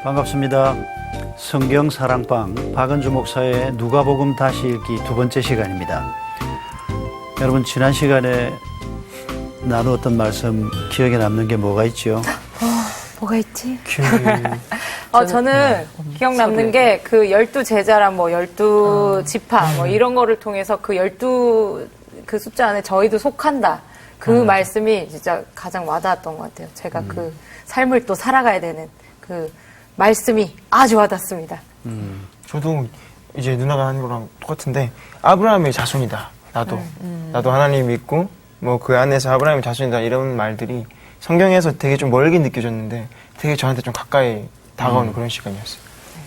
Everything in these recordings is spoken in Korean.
반갑습니다. 성경 사랑방 박은주 목사의 누가복음 다시 읽기 두 번째 시간입니다. 여러분 지난 시간에 나누었던 말씀 기억에 남는 게 뭐가 있죠? 뭐가 있지? 저는 기억 남는 게 그 12제자랑 뭐 12지파 뭐 이런 거를 통해서 그 12 그 숫자 안에 저희도 속한다. 그 말씀이 진짜 가장 와닿았던 것 같아요. 제가 그 삶을 또 살아가야 되는 그 말씀이 아주 와닿습니다. 저도 이제 누나가 하는 거랑 똑같은데 아브라함의 자손이다. 나도 하나님 믿고 뭐 그 안에서 아브라함의 자손이다 이런 말들이 성경에서 되게 좀 멀게 느껴졌는데 되게 저한테 좀 가까이 다가오는 그런 시간이었어요.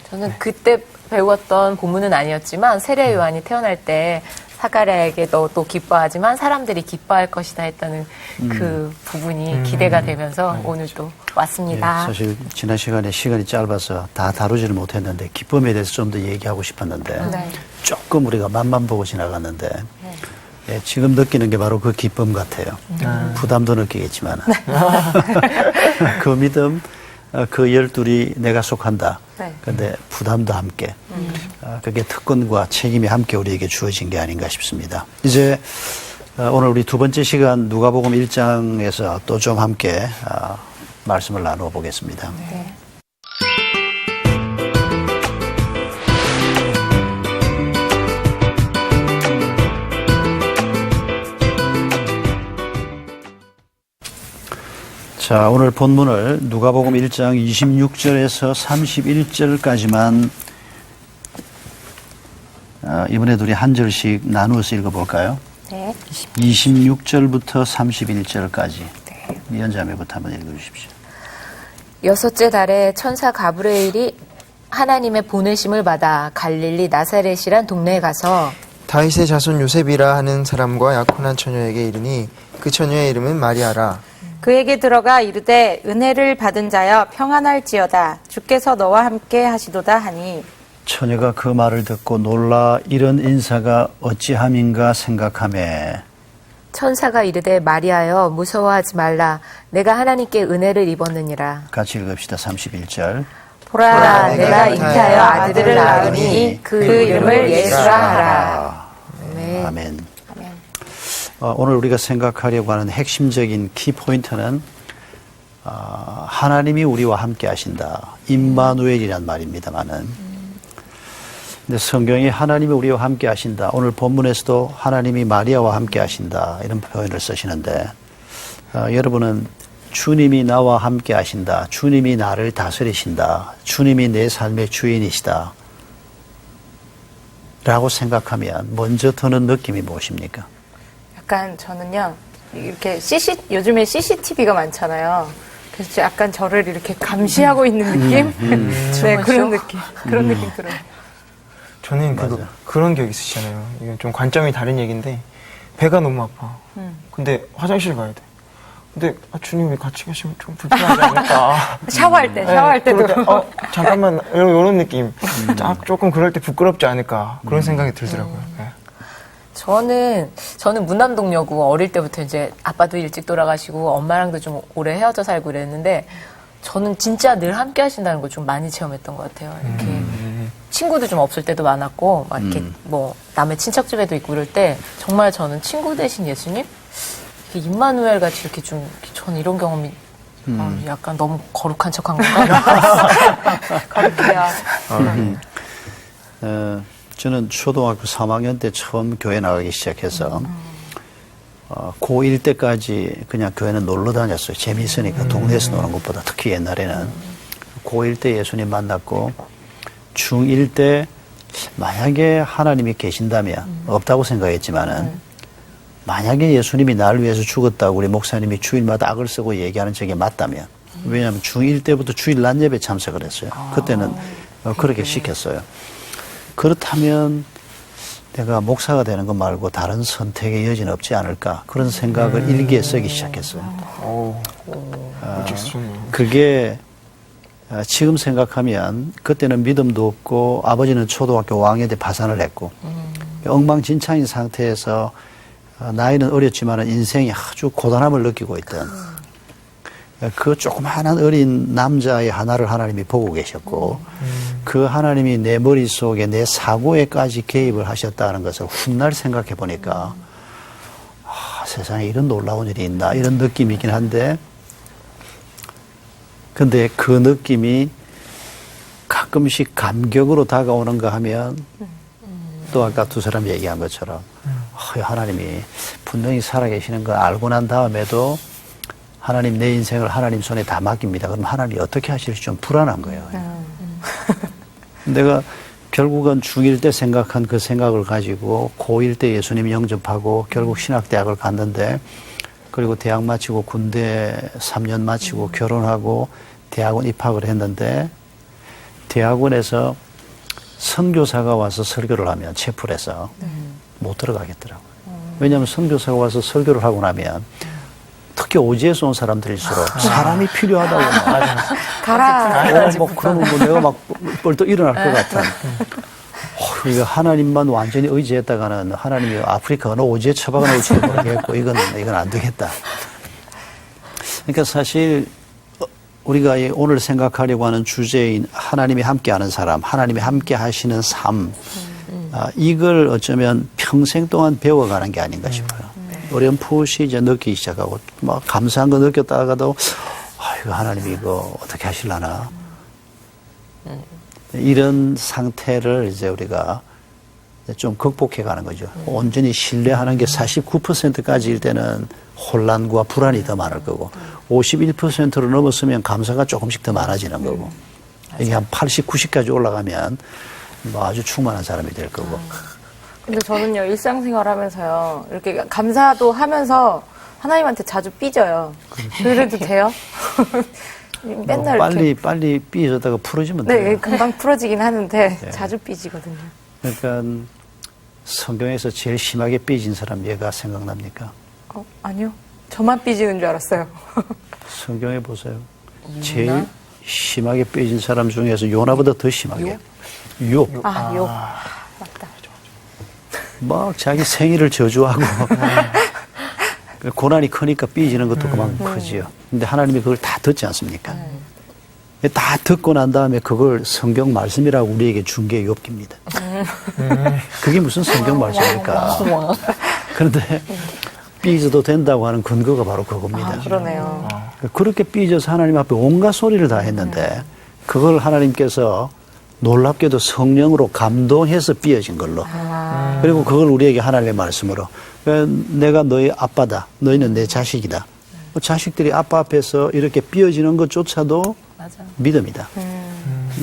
저는 그때 배웠던 본문은 아니었지만 세례 요한이 태어날 때 사가랴에게 너 또 기뻐하지만 사람들이 기뻐할 것이다 했다는 그 부분이 기대가 되면서 오늘 또 왔습니다. 예, 사실 지난 시간에 시간이 짧아서 다 다루지를 못했는데 기쁨에 대해서 좀 더 얘기하고 싶었는데 네. 조금 우리가 맛만 보고 지나갔는데 예, 지금 느끼는 게 바로 그 기쁨 같아요. 부담도 느끼겠지만 그 믿음 그 12이 내가 속한다. 네. 그런데 부담도 함께 그게 특권과 책임이 함께 우리에게 주어진 게 아닌가 싶습니다. 이제 오늘 우리 두 번째 시간 누가복음 1장에서 또 좀 함께 말씀을 나누어 보겠습니다. 네. 자, 오늘 본문을 누가복음 1장 26절에서 31절까지만 이번에도 우리 한 절씩 나누어서 읽어볼까요? 네. 26절부터 31절까지. 위원자매부터 한번 읽어주십시오. 여섯째 달에 천사 가브리엘이 하나님의 보내심을 받아 갈릴리 나사렛이란 동네에 가서 다윗의 자손 요셉이라 하는 사람과 약혼한 처녀에게 이르니 그 처녀의 이름은 마리아라. 그에게 들어가 이르되 은혜를 받은 자여 평안할지어다 주께서 너와 함께 하시도다 하니 처녀가 그 말을 듣고 놀라 이런 인사가 어찌함인가 생각하매 천사가 이르되 마리아여 무서워하지 말라 내가 하나님께 은혜를 입었느니라. 같이 읽읍시다. 31절. 보라 내가 잉태하여 아들을 낳으니 그 이름을 예수라 하라. 네. 아멘. 오늘 우리가 생각하려고 하는 핵심적인 키포인트는 하나님이 우리와 함께 하신다. 임마누엘이란 말입니다만은 근데 성경이 하나님이 우리와 함께 하신다. 오늘 본문에서도 하나님이 마리아와 함께 하신다. 이런 표현을 쓰시는데 여러분은 주님이 나와 함께 하신다. 주님이 나를 다스리신다. 주님이 내 삶의 주인이시다. 라고 생각하면 먼저 드는 느낌이 무엇입니까? 약간 저는요 이렇게 요즘에 CCTV가 많잖아요. 그래서 약간 저를 이렇게 감시하고 있는 느낌? 네, 그런 느낌 들어요. 저는 그런 격 있으시잖아요. 이건 좀 관점이 다른 얘기인데 배가 너무 아파. 근데 화장실 가야 돼. 근데 주님이 같이 가시면 좀 불편하지 않을까. 샤워할 때도 잠깐만 이런 느낌. 조금 그럴 때 부끄럽지 않을까 그런 생각이 들더라고요. 네. 저는 문남동여고 어릴 때부터 이제 아빠도 일찍 돌아가시고 엄마랑도 좀 오래 헤어져 살고 그랬는데 저는 진짜 늘 함께 하신다는 걸 좀 많이 체험했던 것 같아요. 이렇게 친구도 좀 없을 때도 많았고 막 이렇게 뭐 남의 친척 집에도 있고 그럴 때 정말 저는 친구 대신 예수님 이렇게 임마누엘 같이 이렇게 좀 저는 이런 경험이 약간 너무 거룩한 척한 건가? 거룩해요. 저는 초등학교 3학년 때 처음 교회 나가기 시작해서 고1 때까지 그냥 교회는 놀러 다녔어요. 재미있으니까 동네에서 노는 것보다 특히 옛날에는 고1 때 예수님 만났고 중1 때 만약에 하나님이 계신다면 없다고 생각했지만은 만약에 예수님이 나를 위해서 죽었다고 우리 목사님이 주일마다 악을 쓰고 얘기하는 적이 맞다면 왜냐하면 중1 때부터 주일 낮 예배 참석을 했어요. 그때는 그렇게 시켰어요. 그렇다면 내가 목사가 되는 것 말고 다른 선택의 여지는 없지 않을까 그런 생각을 일기에 쓰기 시작했어요. 그게 지금 생각하면 그때는 믿음도 없고 아버지는 초등학교 5학년 때 파산을 했고 엉망진창인 상태에서 나이는 어렸지만 인생이 아주 고단함을 느끼고 있던 그 조그마한 어린 남자의 하나를 하나님이 보고 계셨고 그 하나님이 내 머릿속에 내 사고에까지 개입을 하셨다는 것을 훗날 생각해 보니까 세상에 이런 놀라운 일이 있나 이런 느낌이긴 한데 근데 그 느낌이 가끔씩 감격으로 다가오는가 하면 또 아까 두 사람 얘기한 것처럼 하나님이 분명히 살아계시는 걸 알고 난 다음에도 하나님 내 인생을 하나님 손에 다 맡깁니다. 그럼 하나님이 어떻게 하실지 좀 불안한 거예요. 내가 결국은 중1 때 생각한 그 생각을 가지고 고1 때 예수님 영접하고 결국 신학대학을 갔는데 그리고 대학 마치고 군대 3년 마치고 결혼하고 대학원 입학을 했는데 대학원에서 선교사가 와서 설교를 하면 채플에서 못 들어가겠더라고요. 왜냐하면 선교사가 와서 설교를 하고 나면 특히 오지에서 온 사람들일수록 사람이 필요하다고 막 가라. 뭐 그러면 뭐 내가 막 벌떡 일어날 것 같은. 이거 하나님만 완전히 의지했다가는 하나님이 아프리카 어느 오지에 처박아 놓을지 모르겠고 이건 안 되겠다. 그러니까 사실 우리가 오늘 생각하려고 하는 주제인 하나님이 함께하는 사람, 하나님이 함께 하시는 삶, 이걸 어쩌면 평생 동안 배워가는 게 아닌가 싶어요. 어렴풋이 이제 느끼기 시작하고 막 감사한 거 느꼈다가도 이거 하나님이 이거 어떻게 하실라나 이런 상태를 이제 우리가 좀 극복해 가는 거죠. 온전히 신뢰하는 게 49%까지일 때는 혼란과 불안이 더 많을 거고 51%로 넘었으면 감사가 조금씩 더 많아지는 거고 이게 한 80, 90까지 올라가면 뭐 아주 충만한 사람이 될 거고. 근데 저는요, 일상생활 하면서요, 이렇게 감사도 하면서 하나님한테 자주 삐져요. 그래도 돼요? 맨날 이렇게. 빨리 삐져다가 풀어지면 돼요. 네, 금방 풀어지긴 하는데 자주 삐지거든요. 그러니까 성경에서 제일 심하게 삐진 사람 얘가 생각납니까? 아니요. 저만 삐지는 줄 알았어요. 성경에 보세요. 제일 심하게 삐진 사람 중에서 요나보다 더 심하게. 욥. 욕. 맞다. 막 자기 생일을 저주하고 고난이 크니까 삐지는 것도 그만큼 크지요. 근데 하나님이 그걸 다 듣지 않습니까? 다 듣고 난 다음에 그걸 성경 말씀이라고 우리에게 준 게 욥기입니다. 그게 무슨 성경 말씀입니까? 그런데 삐져도 된다고 하는 근거가 바로 그겁니다. 그러네요. 그렇게 삐져서 하나님 앞에 온갖 소리를 다 했는데 그걸 하나님께서 놀랍게도 성령으로 감동해서 삐어진 걸로. 그리고 그걸 우리에게 하나님의 말씀으로. 내가 너희 아빠다. 너희는 내 자식이다. 자식들이 아빠 앞에서 이렇게 삐어지는 것조차도 믿음이다.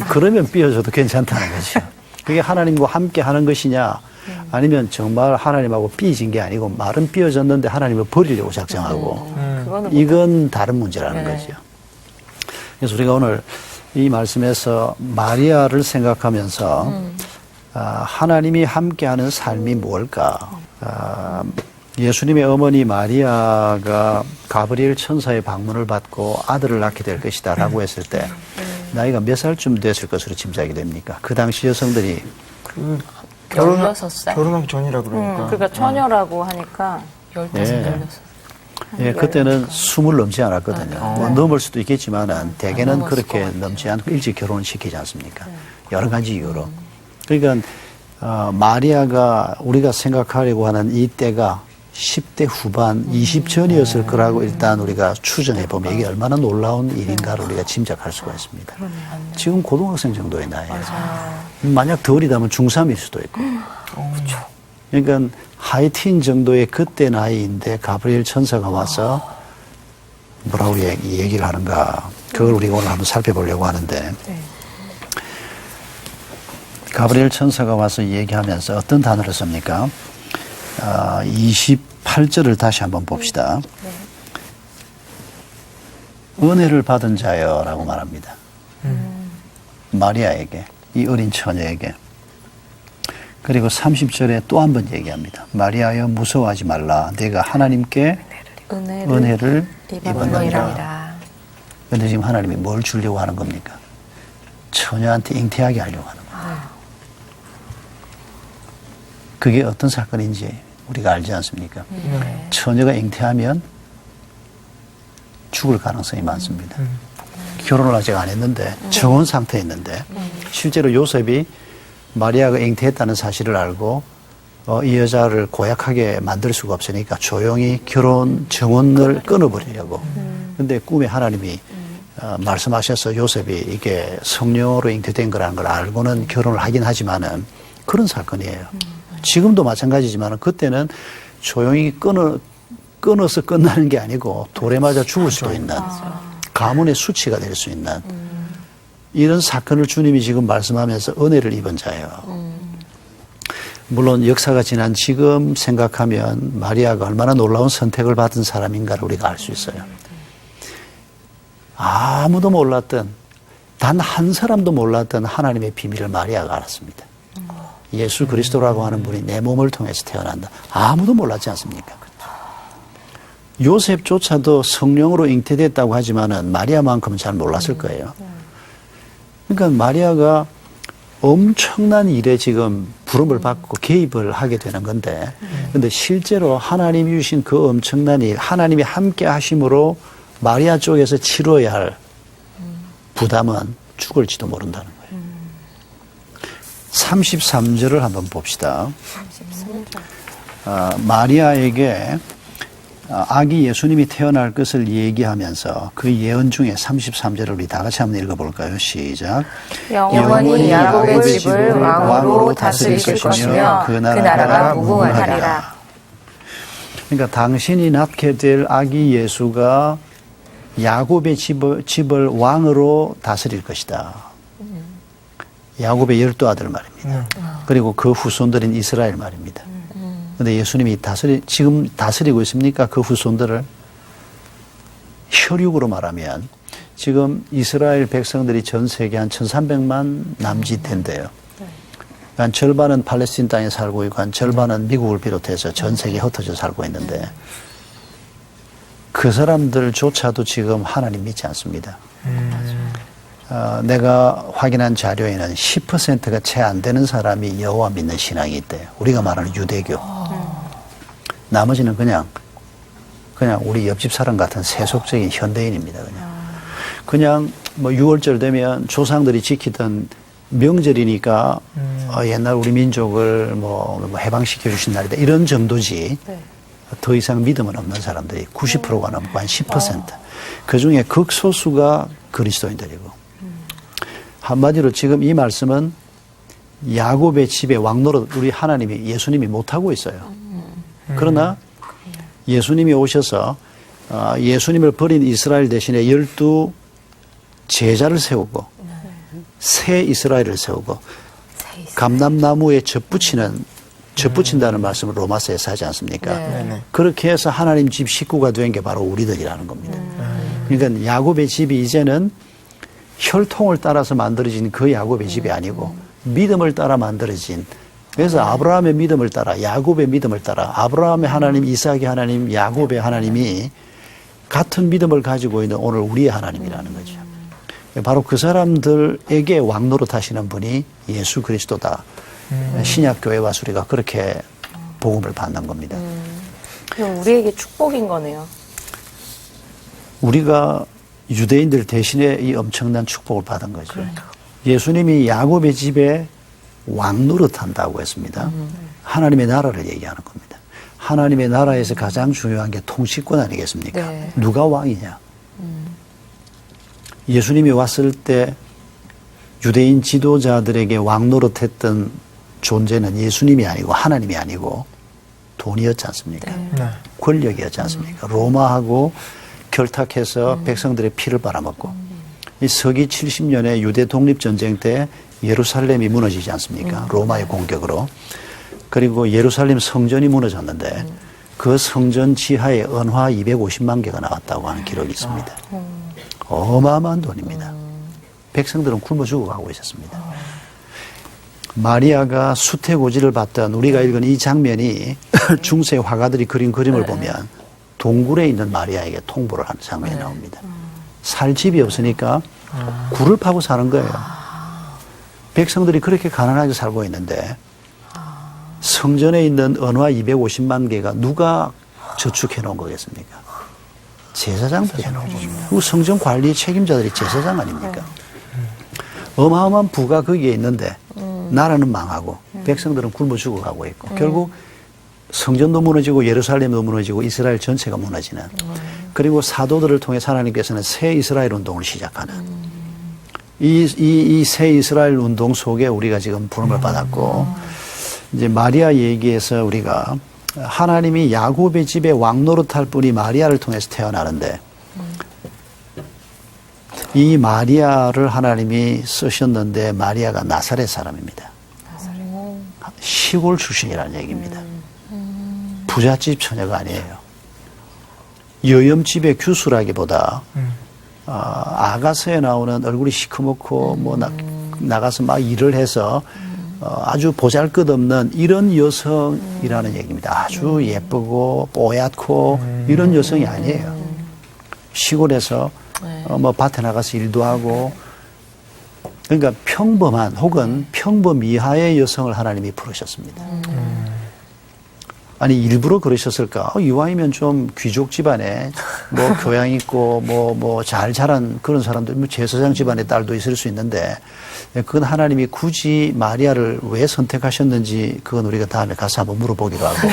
그러면 삐어져도 괜찮다는 거죠. 그게 하나님과 함께 하는 것이냐 아니면 정말 하나님하고 삐진 게 아니고 말은 삐어졌는데 하나님을 버리려고 작정하고 이건 다른 문제라는 거죠. 그래서 우리가 오늘 이 말씀에서 마리아를 생각하면서 하나님이 함께하는 삶이 뭘까? 예수님의 어머니 마리아가 가브리엘 천사의 방문을 받고 아들을 낳게 될 것이다 라고 했을 때 나이가 몇 살쯤 됐을 것으로 짐작이 됩니까? 그 당시 여성들이 16살. 결혼하기 전이라 그러니까. 그러니까 처녀라고 하니까. 15, 예. 16살. 예, 그때는 20을 넘지 않았거든요. 뭐 넘을 수도 있겠지만은 대개는 그렇게 넘지 않고 일찍 결혼을 시키지 않습니까? 여러 가지 이유로. 그러니까 마리아가 우리가 생각하려고 하는 이 때가 10대 후반, 20 전이었을 거라고 일단 우리가 추정해 보면 이게 얼마나 놀라운 일인가를 우리가 짐작할 수가 있습니다. 지금 고등학생 정도의 나이에요. 만약 더 어리다면 중3일 수도 있고. 그러니까 하이틴 정도의 그때 나이인데 가브리엘 천사가 와서 뭐라고 얘기를 하는가. 그걸 우리가 오늘 한번 살펴보려고 하는데 가브리엘 천사가 와서 얘기하면서 어떤 단어를 씁니까? 28절을 다시 한번 봅시다. 은혜를 받은 자여라고 말합니다. 마리아에게, 이 어린 처녀에게. 그리고 30절에 또 한 번 얘기합니다. 마리아여 무서워하지 말라. 내가 하나님께 은혜를 입었느니라. 그런데 지금 하나님이 뭘 주려고 하는 겁니까? 처녀한테 잉태하게 하려고 하는 거예요. 그게 어떤 사건인지 우리가 알지 않습니까? 처녀가 잉태하면 죽을 가능성이 많습니다. 결혼을 아직 안 했는데 정혼 상태에 있는데 실제로 요셉이 마리아가 잉태했다는 사실을 알고 이 여자를 고약하게 만들 수가 없으니까 조용히 결혼 정혼을 끊어버리려고. 근데 꿈에 하나님이 말씀하셔서 요셉이 이게 성령으로 잉태된 거라는 걸 알고는 결혼을 하긴 하지만은 그런 사건이에요. 지금도 마찬가지지만은 그때는 조용히 끊어서 끝나는 게 아니고 돌에 맞아 죽을 수도 있는 가문의 수치가 될 수 있는 이런 사건을 주님이 지금 말씀하면서 은혜를 입은 자예요. 물론 역사가 지난 지금 생각하면 마리아가 얼마나 놀라운 선택을 받은 사람인가를 우리가 알 수 있어요. 아무도 몰랐던 단 한 사람도 몰랐던 하나님의 비밀을 마리아가 알았습니다. 예수 그리스도라고 하는 분이 내 몸을 통해서 태어난다. 아무도 몰랐지 않습니까? 요셉조차도 성령으로 잉태됐다고 하지만은 마리아만큼은 잘 몰랐을 거예요. 그러니까 마리아가 엄청난 일에 지금 부름을 받고 개입을 하게 되는 건데, 근데 실제로 하나님이 주신 그 엄청난 일, 하나님이 함께 하심으로 마리아 쪽에서 치러야 할 부담은 죽을지도 모른다는 거예요. 33절을 한번 봅시다. 마리아에게 아기 예수님이 태어날 것을 얘기하면서 그 예언 중에 33절을 우리 다 같이 한번 읽어볼까요? 시작. 영원히 야곱의 집을 왕으로 다스리실 것이며 그 나라가 무궁하리라. 그러니까 당신이 낳게 될 아기 예수가 야곱의 집을 왕으로 다스릴 것이다. 야곱의 12아들 말입니다. 그리고 그 후손들인 이스라엘 말입니다. 그런데 예수님이 지금 다스리고 있습니까? 그 후손들을 혈육으로 말하면 지금 이스라엘 백성들이 전 세계 한 1300만 남짓 된대요. 한 절반은 팔레스틴 땅에 살고 있고 한 절반은 미국을 비롯해서 전 세계에 흩어져 살고 있는데 그 사람들조차도 지금 하나님 믿지 않습니다. 내가 확인한 자료에는 10%가 채 안 되는 사람이 여호와 믿는 신앙이 있대요. 우리가 말하는 유대교. 나머지는 그냥 우리 옆집 사람 같은 세속적인 현대인입니다. 그냥 뭐 6월절 되면 조상들이 지키던 명절이니까 옛날 우리 민족을 뭐 해방시켜 주신 날이다 이런 정도지. 더 이상 믿음은 없는 사람들이 90%가 넘고 한 10%. 그중에 극소수가 그리스도인들이고. 한마디로 지금 이 말씀은 야곱의 집에 왕노릇 우리 하나님이 예수님이 못하고 있어요. 그러나 예수님이 오셔서 예수님을 버린 이스라엘 대신에 12 제자를 세우고 새 이스라엘을 세우고 감람나무에 젖붙인다는 말씀을 로마서에서 하지 않습니까? 그렇게 해서 하나님 집 식구가 된 게 바로 우리들이라는 겁니다. 그러니까 야곱의 집이 이제는 혈통을 따라서 만들어진 그 야곱의 집이 아니고 믿음을 따라 만들어진 그래서 아브라함의 믿음을 따라 야곱의 믿음을 따라 아브라함의 하나님, 이삭의 하나님, 야곱의 하나님이 같은 믿음을 가지고 있는 오늘 우리의 하나님이라는 거죠. 바로 그 사람들에게 왕노릇 하시는 분이 예수 그리스도다. 신약교회와 우리가 그렇게 복음을 받는 겁니다. 그럼 우리에게 축복인 거네요. 우리가 유대인들 대신에 이 엄청난 축복을 받은 거죠. 예수님이 야곱의 집에 왕노릇 한다고 했습니다. 하나님의 나라를 얘기하는 겁니다. 하나님의 나라에서 가장 중요한 게 통치권 아니겠습니까? 네. 누가 왕이냐? 예수님이 왔을 때 유대인 지도자들에게 왕노릇했던 존재는 예수님이 아니고 하나님이 아니고 돈이었지 않습니까? 권력이었지 않습니까? 로마하고 결탁해서 백성들의 피를 빨아먹고 이 서기 70년에 유대 독립전쟁 때 예루살렘이 무너지지 않습니까? 로마의 공격으로. 그리고 예루살렘 성전이 무너졌는데 그 성전 지하에 은화 250만 개가 나왔다고 하는 기록이 있습니다. 어마어마한 돈입니다. 백성들은 굶어 죽어가고 있었습니다. 마리아가 수태고지를 받던 우리가 읽은 이 장면이 중세 화가들이 그린 그림을 보면 동굴에 있는 마리아에게 통보를 하는 장면이 나옵니다. 살 집이 없으니까 굴을 파고 사는 거예요. 백성들이 그렇게 가난하게 살고 있는데 성전에 있는 은화 250만 개가 누가 저축해 놓은 거겠습니까? 제사장들이 하는 거죠. 그 성전 관리 책임자들이 제사장 아닙니까? 어마어마한 부가 거기에 있는데 나라는 망하고 백성들은 굶어 죽어가고 있고 결국 성전도 무너지고 예루살렘도 무너지고 이스라엘 전체가 무너지는 그리고 사도들을 통해 하나님께서는 새 이스라엘 운동을 시작하는 이 새 이스라엘 운동 속에 우리가 지금 부름을 받았고 이제 마리아 얘기에서 우리가 하나님이 야곱의 집에 왕 노릇할 분이 마리아를 통해서 태어나는데 이 마리아를 하나님이 쓰셨는데 마리아가 나사렛 사람입니다. 시골 출신이라는 얘기입니다. 부잣집 처녀가 아니에요. 여염집의 규수라기보다 아가서에 나오는 얼굴이 시커멓고 뭐 나가서 막 일을 해서 아주 보잘것없는 이런 여성이라는 얘기입니다. 아주 예쁘고 뽀얗고 이런 여성이 아니에요. 시골에서 뭐 밭에 나가서 일도 하고 그러니까 평범한 혹은 평범 이하의 여성을 하나님이 부르셨습니다. 아니 일부러 그러셨을까? 이왕이면 좀 귀족 집안에 뭐 교양 있고 뭐 잘 자란 그런 사람들, 뭐 제사장 집안의 딸도 있을 수 있는데 그건 하나님이 굳이 마리아를 왜 선택하셨는지 그건 우리가 다음에 가서 한번 물어보기로 하고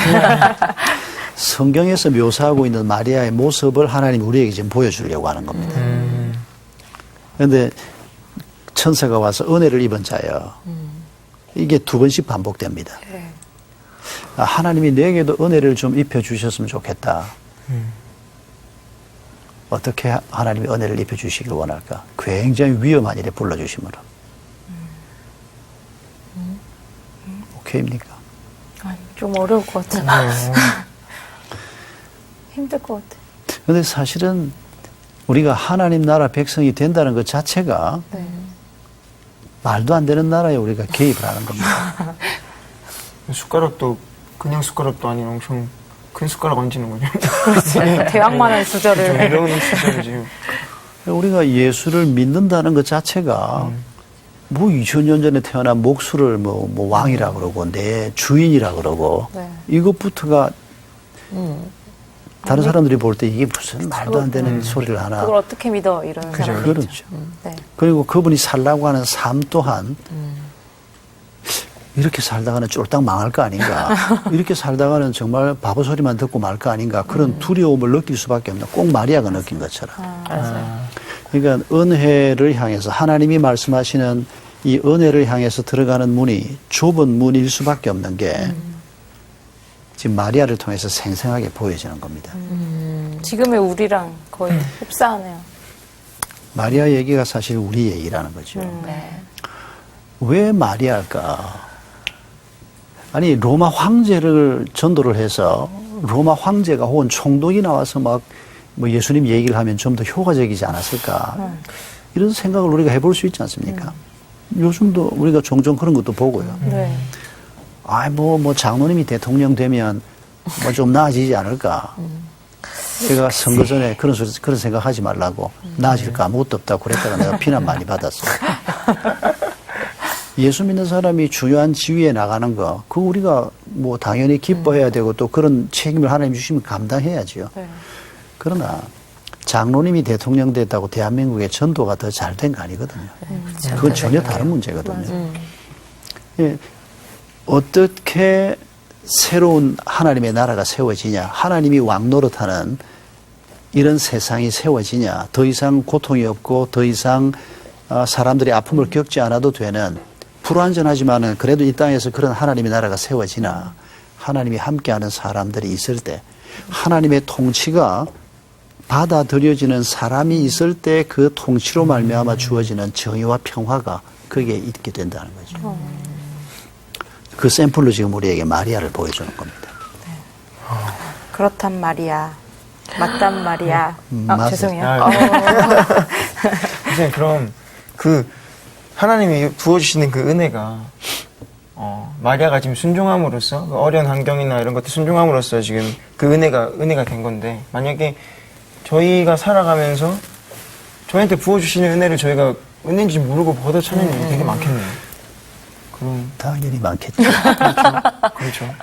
성경에서 묘사하고 있는 마리아의 모습을 하나님이 우리에게 지금 보여주려고 하는 겁니다. 그런데 천사가 와서 은혜를 입은 자여 이게 2번씩 반복됩니다. 하나님이 내게도 은혜를 좀 입혀주셨으면 좋겠다. 어떻게 하나님이 은혜를 입혀주시길 원할까? 굉장히 위험한 일에 불러주심으로. 오케이입니까? 아니, 좀 어려울 것 같아요. 힘들 것 같아요. 그런데 사실은 우리가 하나님 나라 백성이 된다는 것 자체가 말도 안 되는 나라에 우리가 개입을 하는 겁니다. 숟가락도 그냥 숟가락도 아닌 엄청 큰 숟가락 얹는 거죠. 그렇지. 대왕만한 수저를. 이런 수저를 지금. 우리가 예수를 믿는다는 것 자체가 뭐 2000년 전에 태어난 목수를 뭐 왕이라 그러고 내 주인이라 그러고 네. 이것부터가 다른 사람들이 볼 때 이게 무슨 말도 안 되는 소리를 하나. 그걸 어떻게 믿어? 이런 사람. 그렇죠. 네. 그리고 그분이 살라고 하는 삶 또한 이렇게 살다가는 쫄딱 망할 거 아닌가. 이렇게 살다가는 정말 바보 소리만 듣고 말 거 아닌가. 그런 두려움을 느낄 수밖에 없나. 꼭 마리아가 느낀 것처럼. 그러니까 은혜를 향해서 하나님이 말씀하시는 이 은혜를 향해서 들어가는 문이 좁은 문일 수밖에 없는 게 지금 마리아를 통해서 생생하게 보여지는 겁니다. 지금의 우리랑 거의 흡사하네요. 마리아 얘기가 사실 우리 얘기라는 거죠. 네. 왜 마리아일까? 아니 로마 황제를 전도를 해서 로마 황제가 혹은 총독이 나와서 막 뭐 예수님 얘기를 하면 좀 더 효과적이지 않았을까? 이런 생각을 우리가 해볼 수 있지 않습니까? 요즘도 우리가 종종 그런 것도 보고요. 네. 뭐 장로님이 대통령 되면 뭐 좀 나아지지 않을까? 제가 선거 전에 그런 생각 하지 말라고 나아질 거 아무것도 없다고 그랬다가 내가 비난 많이 받았어요. 예수 믿는 사람이 중요한 지위에 나가는 거, 그거 우리가 뭐 당연히 기뻐해야 되고 또 그런 책임을 하나님 주시면 감당해야죠. 네. 그러나 장로님이 대통령 됐다고 대한민국의 전도가 더 잘 된 거 아니거든요. 그건 전혀 다른 문제거든요. 예, 어떻게 새로운 하나님의 나라가 세워지냐, 하나님이 왕 노릇하는 이런 세상이 세워지냐, 더 이상 고통이 없고 더 이상 사람들이 아픔을 겪지 않아도 되는 불완전하지만은 그래도 이 땅에서 그런 하나님의 나라가 세워지나, 하나님이 함께하는 사람들이 있을 때, 하나님의 통치가 받아들여지는 사람이 있을 때 그 통치로 말미암아 주어지는 정의와 평화가 거기에 있게 된다는 거죠. 그 샘플로 지금 우리에게 마리아를 보여주는 겁니다. 그렇단 말이야. 맞단 말이야. 맞아요. 죄송해요. 선생님, 그럼 그 하나님이 부어주시는 그 은혜가 마리아가 지금 순종함으로써 그 어려운 환경이나 이런 것들 순종함으로써 지금 그 은혜가 된 건데, 만약에 저희가 살아가면서 저희한테 부어주시는 은혜를 저희가 은혜인지 모르고 걷어차는 일이 되게 많겠네요. 그런 당연히 많겠죠. 그렇죠.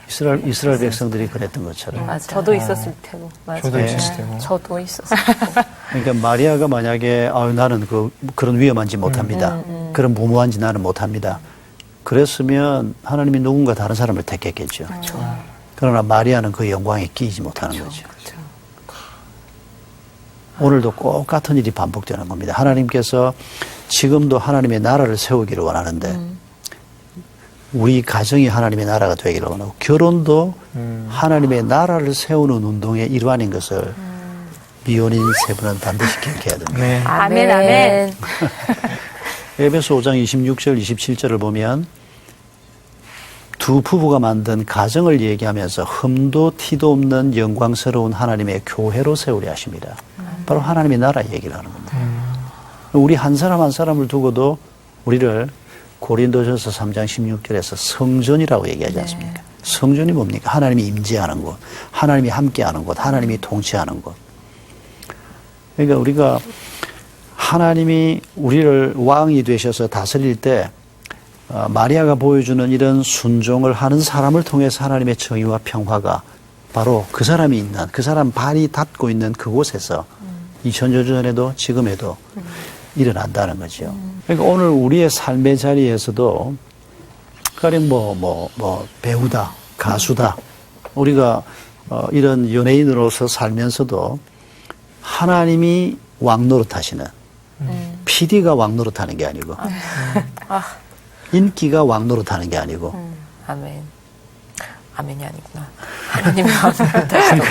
이스라엘 백성들이 그랬던 것처럼. 맞아요. 저도 있었을 테고. 맞아요. 저도 네. 있었을 테고. 저도 있었어요. 그러니까 마리아가 만약에 나는 그런 위험한 짓 못합니다. 그런 무모한 짓 나는 못합니다. 그랬으면 하나님이 누군가 다른 사람을 택했겠죠. 그러나 마리아는 그 영광에 끼이지 못하는 거죠. 오늘도 꼭 같은 일이 반복되는 겁니다. 하나님께서 지금도 하나님의 나라를 세우기를 원하는데 우리 가정이 하나님의 나라가 되기를 원하고 결혼도 하나님의 나라를 세우는 운동의 일환인 것을 미혼인 세 분은 반드시 기억해야 됩니다. 네. 아멘, 아멘. 에베소 5장 26절, 27절을 보면 두 부부가 만든 가정을 얘기하면서 흠도 티도 없는 영광스러운 하나님의 교회로 세우려 하십니다. 바로 하나님의 나라 얘기를 하는 겁니다. 우리 한 사람 한 사람을 두고도 우리를 고린도전서 3장 16절에서 성전이라고 얘기하지 않습니까? 성전이 뭡니까? 하나님이 임재하는 곳, 하나님이 함께하는 곳, 하나님이 통치하는 곳. 그러니까 우리가 하나님이 우리를 왕이 되셔서 다스릴 때 마리아가 보여주는 이런 순종을 하는 사람을 통해서 하나님의 정의와 평화가 바로 그 사람이 있는, 그 사람 발이 닿고 있는 그곳에서 2000년 전에도 지금에도 일어난다는 거죠. 그러니까 오늘 우리의 삶의 자리에서도 가령 배우다, 가수다, 우리가 이런 연예인으로서 살면서도 하나님이 왕노릇 하시는 PD가 왕노릇 하는 게 아니고 인기가 왕노릇 하는 게 아니고 아멘. 아멘이 아니구나. 하나님이 왕노릇하시는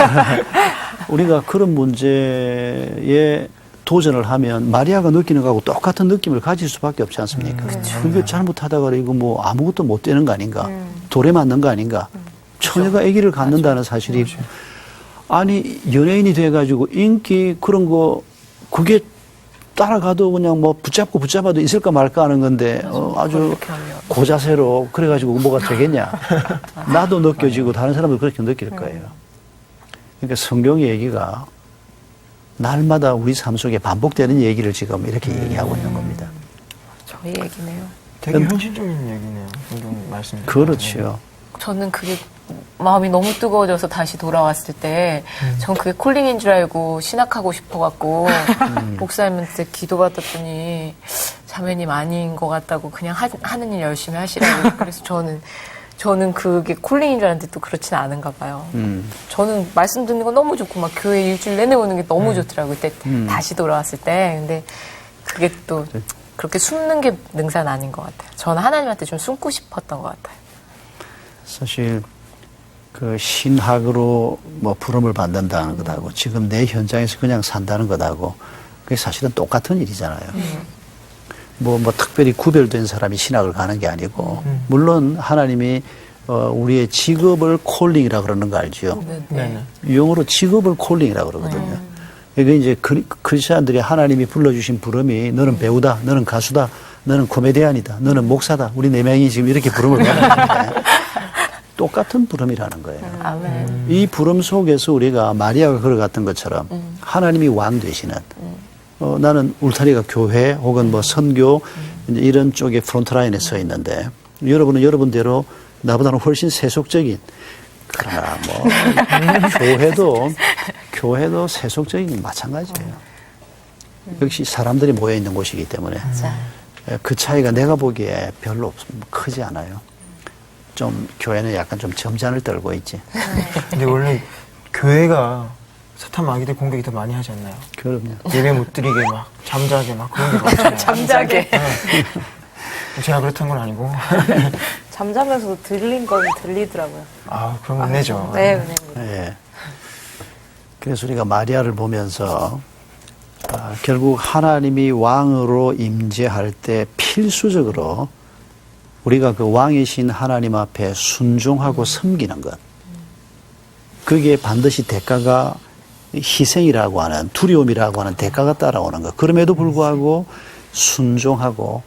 우리가 그런 문제에 도전을 하면 마리아가 느끼는 거하고 똑같은 느낌을 가질 수밖에 없지 않습니까? 이거 잘못하다가 이거 뭐 아무것도 못 되는 거 아닌가? 돌에 맞는 거 아닌가? 처녀가 아기를 갖는다는 사실이 아니 연예인이 돼가지고 인기 그런 거 그게 따라가도 그냥 뭐 붙잡아도 있을까 말까 하는 건데 아주 고자세로 그래가지고 뭐가 되겠냐? 나도 느껴지고 다른 사람도 그렇게 느낄 거예요. 그러니까 성경의 얘기가 날마다 우리 삶 속에 반복되는 얘기를 지금 이렇게 얘기하고 있는 겁니다. 저희 얘기네요. 되게 현실적인 얘기네요. 성경 말씀. 그렇죠. 저는 그게 마음이 너무 뜨거워져서 다시 돌아왔을 때, 전 그게 콜링인 줄 알고 신학하고 싶어갖고, 목사님한테 기도받았더니, 자매님 아닌 것 같다고 그냥 하는 일 열심히 하시라고. 그래서 저는 그게 콜링인 줄 알았는데 또 그렇진 않은가 봐요. 저는 말씀 듣는 거 너무 좋고, 막 교회 일주일 내내 오는 게 너무 좋더라고요. 그때 다시 돌아왔을 때. 근데 그게 또 그렇게 숨는 게 능사는 아닌 것 같아요. 저는 하나님한테 좀 숨고 싶었던 것 같아요. 사실 그 신학으로 뭐 부름을 받는다는 것하고 지금 내 현장에서 그냥 산다는 것하고 그게 사실은 똑같은 일이잖아요. 뭐 특별히 구별된 사람이 신학을 가는 게 아니고 물론 하나님이 우리의 직업을 콜링이라고 그러는 거 알죠? 네. 영어로 직업을 콜링이라고 그러거든요. 이게 이제 크리스천들이 하나님이 불러주신 부름이 너는 배우다, 너는 가수다, 너는 코미디언이다, 너는 목사다. 우리 네 명이 지금 이렇게 부름을 받았는데 똑같은 부름이라는 거예요. 아멘. 이 부름 속에서 우리가 마리아가 걸어갔던 것처럼 하나님이 왕 되시는 나는 울타리가 교회 혹은 뭐 선교 이제 이런 쪽에 프론트라인에 서 있는데 여러분은 여러분대로 나보다는 훨씬 세속적인 그러나 뭐 교회도 세속적인 건 마찬가지예요. 역시 사람들이 모여 있는 곳이기 때문에 그 차이가 내가 보기에 별로 크지 않아요. 좀 교회는 약간 좀 점잖을 떨고 있지. 근데 원래 교회가 사탄 마귀들 공격이 더 많이 하지 않나요? 그럼요. 예배 못 드리게 막 잠자게 막 그런 게 많잖아요. 잠자게. 제가 그렇단 건 아니고. 잠자면서도 들린 건 들리더라고요. 아, 그런 건 은혜죠. 네, 은혜. 예. 그래서 우리가 마리아를 보면서 결국 하나님이 왕으로 임재할 때 필수적으로 우리가 그 왕이신 하나님 앞에 순종하고 섬기는 것. 그게 반드시 대가가 희생이라고 하는 두려움이라고 하는 대가가 따라오는 것. 그럼에도 불구하고 순종하고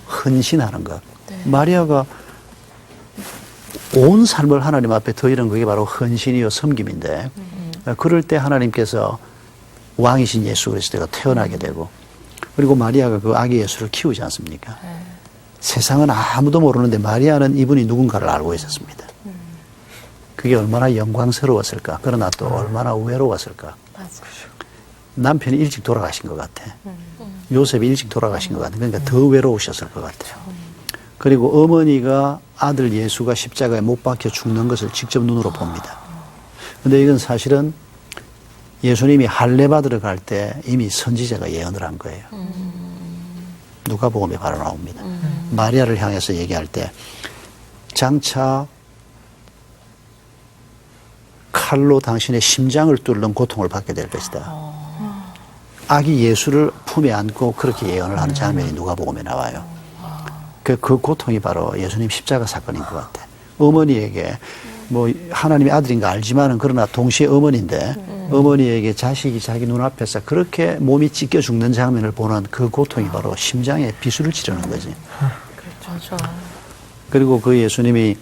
헌신하는 것. 마리아가 온 삶을 하나님 앞에 드리는 그게 바로 헌신이요 섬김인데 그럴 때 하나님께서 왕이신 예수 그리스도가 태어나게 되고 그리고 마리아가 그 아기 예수를 키우지 않습니까? 세상은 아무도 모르는데 마리아는 이분이 누군가를 알고 있었습니다. 그게 얼마나 영광스러웠을까. 그러나 또 얼마나 외로웠을까. 맞아요. 남편이 일찍 돌아가신 것 같아. 요셉이 일찍 돌아가신 것 같아. 그러니까 더 외로우셨을 것 같아요. 그리고 어머니가 아들 예수가 십자가에 못 박혀 죽는 것을 직접 눈으로 봅니다. 근데 이건 사실은 예수님이 할례 받으러 갈 때 이미 선지자가 예언을 한 거예요. 누가복음에 바로 나옵니다. 마리아를 향해서 얘기할 때 장차 칼로 당신의 심장을 뚫는 고통을 받게 될 것이다. 아기 예수를 품에 안고 그렇게 예언을 하는 장면이 누가복음에 나와요. 그 고통이 바로 예수님 십자가 사건인 것 같아. 어머니에게 뭐 하나님의 아들인 거 알지만은 그러나 동시에 어머니인데 어머니에게 자식이 자기 눈앞에서 그렇게 몸이 찢겨 죽는 장면을 보는 그 고통이 바로 심장에 비수를 치르는 거지. 그렇죠. 그리고 그 예수님이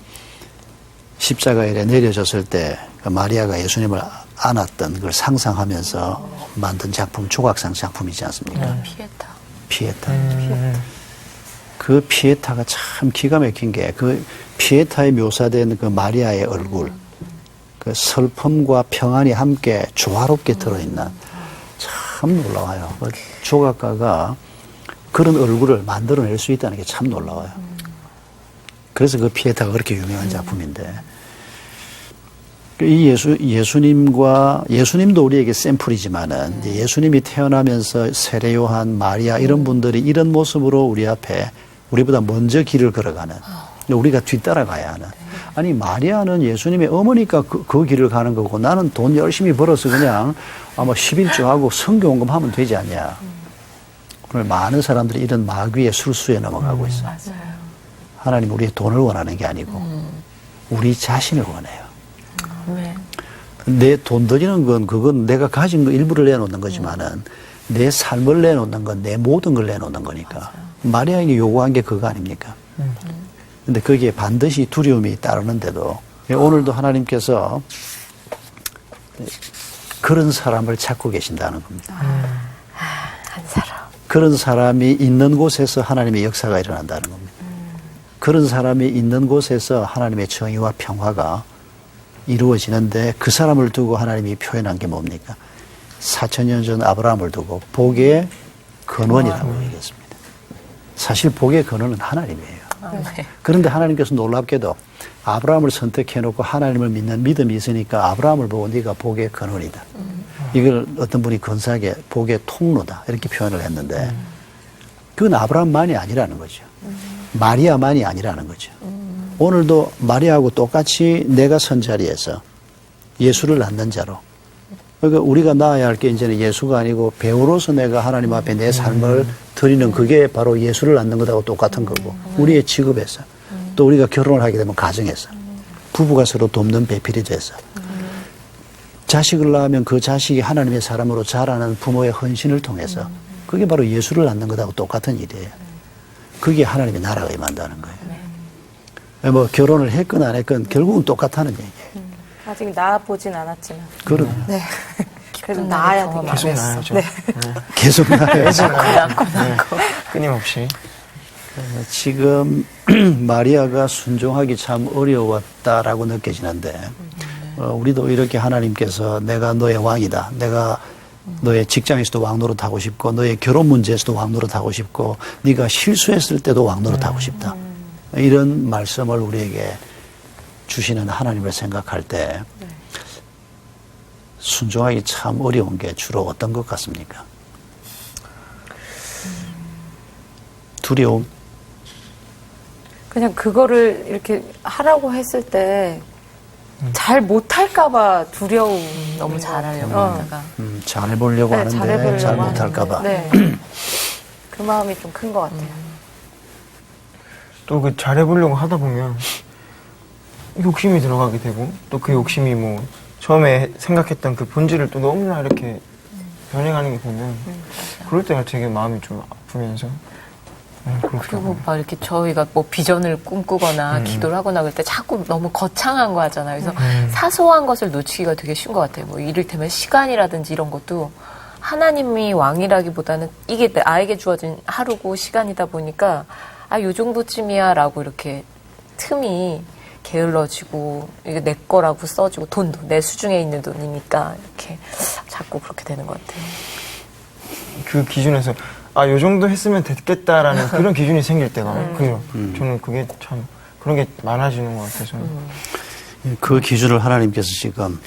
십자가에 내려졌을 때 그 마리아가 예수님을 안았던 걸 상상하면서 만든 작품, 조각상 작품이지 않습니까? 피에타. 피에타. 그 피에타가 참 기가 막힌 게 그 피에타에 묘사된 그 마리아의 얼굴, 그 슬픔과 평안이 함께 조화롭게 들어있는 참 놀라워요. 그 조각가가 그런 얼굴을 만들어낼 수 있다는 게 참 놀라워요. 그래서 그 피에타가 그렇게 유명한 작품인데 이 예수님도 우리에게 샘플이지만은 이제 예수님이 태어나면서 세례 요한, 마리아 이런 분들이 이런 모습으로 우리 앞에 우리보다 먼저 길을 걸어가는 우리가 뒤따라가야 하는 아니 마리아는 예수님의 어머니가 그 길을 가는 거고 나는 돈 열심히 벌어서 그냥 아마 11조하고 성교원금하면 되지 않냐. 오늘 많은 사람들이 이런 마귀의 술수에 넘어가고 있어. 맞아요. 하나님 우리의 돈을 원하는 게 아니고 우리 자신을 원해요. 네. 내 돈 들이는 건 그건 내가 가진 거 일부를 내놓는 거지만은 내 삶을 내놓는 건 내 모든 걸 내놓는 거니까. 마리아에게 요구한 게 그거 아닙니까? 근데 거기에 반드시 두려움이 따르는데도 오늘도 하나님께서 그런 사람을 찾고 계신다는 겁니다. 한 사람. 그런 사람이 있는 곳에서 하나님의 역사가 일어난다는 겁니다. 그런 사람이 있는 곳에서 하나님의 정의와 평화가 이루어지는데 그 사람을 두고 하나님이 표현한 게 뭡니까? 4,000년 전 아브라함을 두고 복의 근원이라고 얘기했습니다. 사실 복의 근원은 하나님이에요. 그런데 하나님께서 놀랍게도 아브라함을 선택해놓고 하나님을 믿는 믿음이 있으니까 아브라함을 보고 네가 복의 근원이다. 이걸 어떤 분이 근사하게 복의 통로다 이렇게 표현을 했는데 그건 아브라함만이 아니라는 거죠. 마리아만이 아니라는 거죠. 오늘도 마리아하고 똑같이 내가 선 자리에서 예수를 낳는 자로 그러니까 우리가 낳아야 할 게 이제는 예수가 아니고 배우로서 내가 하나님 앞에 내 삶을 드리는 그게 바로 예수를 낳는 것하고 똑같은 거고 우리의 직업에서 또 우리가 결혼을 하게 되면 가정에서 부부가 서로 돕는 배필이 돼서 자식을 낳으면 그 자식이 하나님의 사람으로 자라는 부모의 헌신을 통해서 그게 바로 예수를 낳는 것하고 똑같은 일이에요. 그게 하나님의 나라가 임한다는 거예요. 뭐 결혼을 했건 안 했건 결국은 똑같다는 얘기예요. 아직 낳아보진 않았지만. 그럼 네. 그래도 낳아야 되겠어요. 계속 나야죠. 네. 계속 나야죠. 끊임없이. 지금 마리아가 순종하기 참 어려웠다라고 느껴지는데 우리도 이렇게 하나님께서 내가 너의 왕이다. 내가 너의 직장에서도 왕 노릇하고 싶고 너의 결혼 문제에서도 왕 노릇하고 싶고 네가 실수했을 때도 왕 노릇하고 싶다. 이런 말씀을 우리에게 주시는 하나님을 생각할 때 순종하기 참 어려운 게 주로 어떤 것 같습니까? 두려움? 그냥 그거를 이렇게 하라고 했을 때 잘 못할까봐 두려움. 너무 잘하려고 어. 하다가. 잘해보려고 네, 하는데 잘해보려고 잘 못할까봐. 네. 그 마음이 좀 큰 것 같아요. 또 그 잘해보려고 하다 보면 욕심이 들어가게 되고 또 그 욕심이 뭐 처음에 생각했던 그 본질을 또 너무나 이렇게 변해가는 게 보면 그럴 때가 되게 마음이 좀 아프면서 그리고 그렇더라고요. 막 이렇게 저희가 뭐 비전을 꿈꾸거나 기도를 하거나 그럴 때 자꾸 너무 거창한 거 하잖아요. 그래서 사소한 것을 놓치기가 되게 쉬운 것 같아요. 뭐 이를테면 시간이라든지 이런 것도 하나님이 왕이라기보다는 이게 나에게 주어진 하루고 시간이다 보니까 요 정도쯤이야라고 이렇게 틈이 게을러지고 이게 내 거라고 써주고 돈도 내 수중에 있는 돈이니까 이렇게 자꾸 그렇게 되는 것 같아요. 그 기준에서 요 정도 했으면 됐겠다라는 그런 기준이 생길 때가 그래요. 저는 그게 참 그런 게 많아지는 것 같아요. 저는. 그 기준을 하나님께서 지금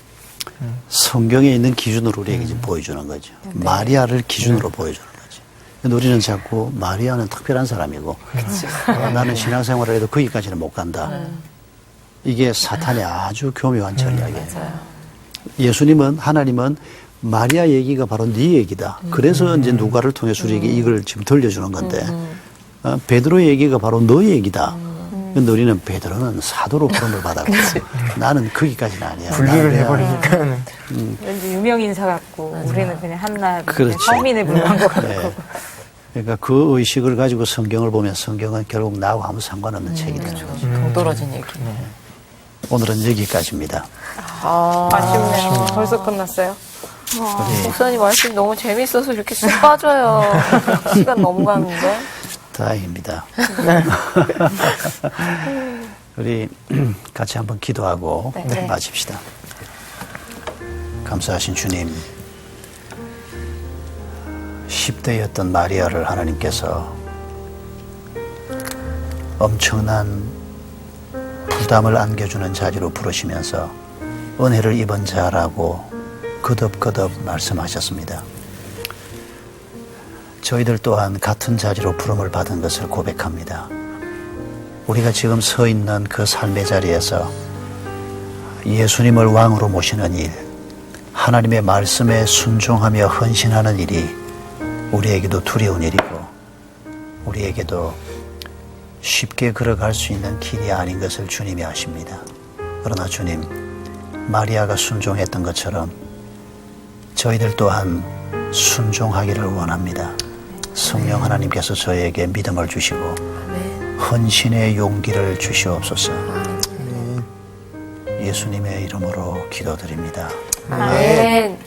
성경에 있는 기준으로 우리에게 지금 보여주는 거죠. 마리아를 기준으로 보여주는 거지. 근데 우리는 자꾸 마리아는 특별한 사람이고 나는 신앙생활을 해도 거기까지는 못 간다. 이게 사탄의 아주 교묘한 전략이에요. 예수님은 하나님은 마리아 얘기가 바로 네 얘기다. 그래서 이제 누가를 통해서 우리에게 이걸 지금 들려주는 건데 베드로 얘기가 바로 너 얘기다. 근데 우리는 베드로는 사도로 부름을 받았고 나는 거기까지는 아니야. 분류를 나는 해버리니까는. 왠지 유명 인사 같고 우리는 그냥 한낱 그렇지. 서민에 불과한 것 같고. 네. 그러니까 그 의식을 가지고 성경을 보면 성경은 결국 나하고 아무 상관없는 책이 되는 거죠. 동떨어진 얘기. 오늘은 여기까지입니다. 아쉽네요. 벌써 끝났어요. 우리 목사님 말씀 너무 재밌어서 이렇게 쑥 빠져요. 시간 너무 가는데. 다행입니다. 우리 같이 한번 기도하고 네. 마칩시다. 감사하신 주님, 10대였던 마리아를 하나님께서 엄청난 부담을 안겨주는 자리로 부르시면서 은혜를 입은 자라고 거듭거듭 말씀하셨습니다. 저희들 또한 같은 자리로 부름을 받은 것을 고백합니다. 우리가 지금 서 있는 그 삶의 자리에서 예수님을 왕으로 모시는 일, 하나님의 말씀에 순종하며 헌신하는 일이 우리에게도 두려운 일이고 우리에게도 쉽게 걸어갈 수 있는 길이 아닌 것을 주님이 아십니다. 그러나 주님, 마리아가 순종했던 것처럼 저희들 또한 순종하기를 원합니다. 성령 하나님께서 저에게 믿음을 주시고 헌신의 용기를 주시옵소서. 예수님의 이름으로 기도드립니다. 아멘.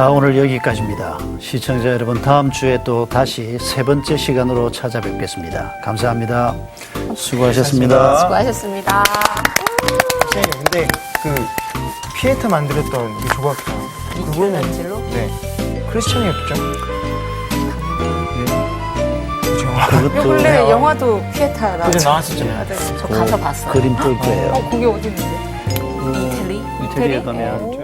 오늘 여기까지입니다. 시청자 여러분, 다음 주에 또 다시 세 번째 시간으로 찾아뵙겠습니다. 감사합니다. 수고하셨습니다. 수고하셨습니다. 선생님, 근데 그 피에타 만들었던 그 조각상 미켈란젤로? 네 크리스천이었죠? 그것도 근래 영화도 피에타 그때 나왔죠. 나왔었잖아요. 저 가서 봤어요. 그림 뜰 거예요. 거기 어디 있는데? 이태리? 이태리에 가면